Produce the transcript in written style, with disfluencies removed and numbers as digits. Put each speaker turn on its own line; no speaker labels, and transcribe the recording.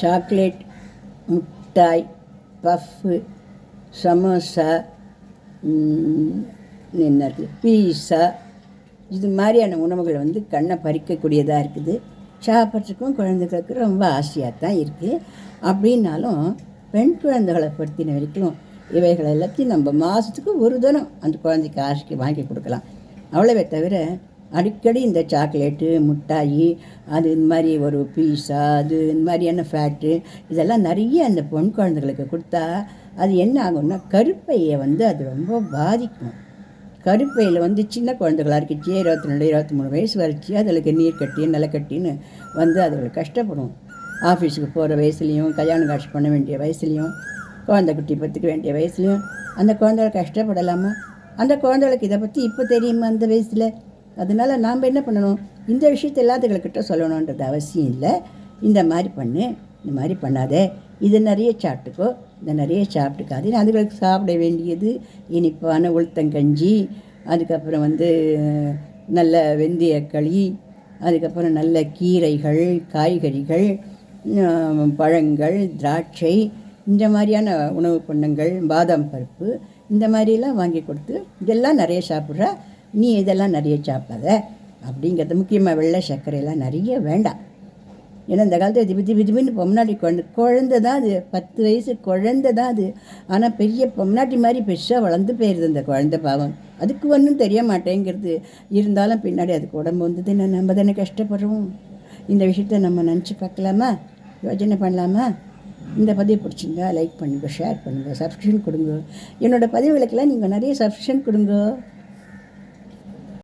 Chocolate, மிட்டாய், puff, samosa, என்ன இருக்குது, பீஸா, இது மாதிரியான உணவுகள் வந்து கண்ணை பறிக்கக்கூடியதாக இருக்குது. சாப்பிட்றதுக்கும் குழந்தைகளுக்கு ரொம்ப ஆசையாக தான் இருக்குது. அப்படின்னாலும் பெண் குழந்தைகளை பொறுத்தின வரைக்கும் இவைகள் எல்லாத்தையும் நம்ம மாதத்துக்கு ஒரு தினம் அந்த குழந்தைக்கு ஆசைக்கு வாங்கி கொடுக்கலாம். அவ்வளவே தவிர அடிக்கடி இந்த சாக்லேட்டு, மிட்டாயி, அது இந்த மாதிரி ஒரு பீஸா, அது இந்த மாதிரியான ஃபேட்டு இதெல்லாம் நிறைய அந்த பெண் குழந்தைகளுக்கு கொடுத்தா அது என்ன ஆகும்னா கருப்பையை வந்து அது ரொம்ப பாதிக்கும். கருப்பையில் வந்து சின்ன குழந்தைகளாக இருந்துச்சு 22 23 வயசு வரைச்சி அதுகளுக்கு நீர் கட்டி நிலக்கட்டின்னு வந்து அதுகளுக்கு கஷ்டப்படும். ஆஃபீஸுக்கு போகிற வயசுலேயும், கல்யாணம் காட்சி பண்ண வேண்டிய வயசுலேயும், குழந்தை குட்டி பத்துக்க வேண்டிய வயசுலேயும் அந்த குழந்தைகள் கஷ்டப்படலாமா? அந்த குழந்தைகளுக்கு இதை பற்றி இப்போ தெரியுமா அந்த வயசில்? அதனால் நாம் என்ன பண்ணணும், இந்த விஷயத்தை எல்லாத்துக்கிட்ட சொல்லணுன்றது அவசியம் இல்லை. இந்த மாதிரி பண்ணு, இந்த மாதிரி பண்ணாதே, இது நிறைய சாப்பிட்டுக்கோ, இந்த நிறைய சாப்பிட்டுக்காது. அதுகளுக்கு சாப்பிட வேண்டியது இனிப்பான உளுத்தங்கஞ்சி, அதுக்கப்புறம் வந்து நல்ல வெந்தயக்களி, அதுக்கப்புறம் நல்ல கீரைகள், காய்கறிகள், பழங்கள், திராட்சை, இந்த மாதிரியான உணவு பண்டங்கள், பாதாம் பருப்பு, இந்த மாதிரிலாம் வாங்கி கொடுத்து இதெல்லாம் நிறைய சாப்பிட்ற, நீ இதெல்லாம் நிறைய சாப்பிடாத அப்படிங்கிறது. முக்கியமாக வெள்ளை சர்க்கரையெல்லாம் நிறைய வேண்டாம். ஏன்னா இந்த காலத்தில் திபுன்னு பொம்னாட்டி குழந்தை தான் அது, 10 வயசு குழந்தை தான் அது. ஆனால் பெரிய பொம்னாட்டி மாதிரி பெருசாக வளர்ந்து போயிடுது அந்த குழந்தை பாவம். அதுக்கு ஒன்றும் தெரிய மாட்டேங்கிறது. இருந்தாலும் பின்னாடி அதுக்கு உடம்பு வந்தது நம்ம தானே கஷ்டப்படுறோம். இந்த விஷயத்த நம்ம நினச்சி பார்க்கலாமா, யோசனை பண்ணலாமா? இந்த பதிவு பிடிச்சிங்க லைக் பண்ணுங்கள், ஷேர் பண்ணுங்கள், சப்ஸ்கிரிப்ஷன் கொடுங்க. என்னோடய பதிவுகளுக்கெல்லாம் நீங்கள் நிறைய சப்ஸ்கிரிப்ஷன் கொடுங்க.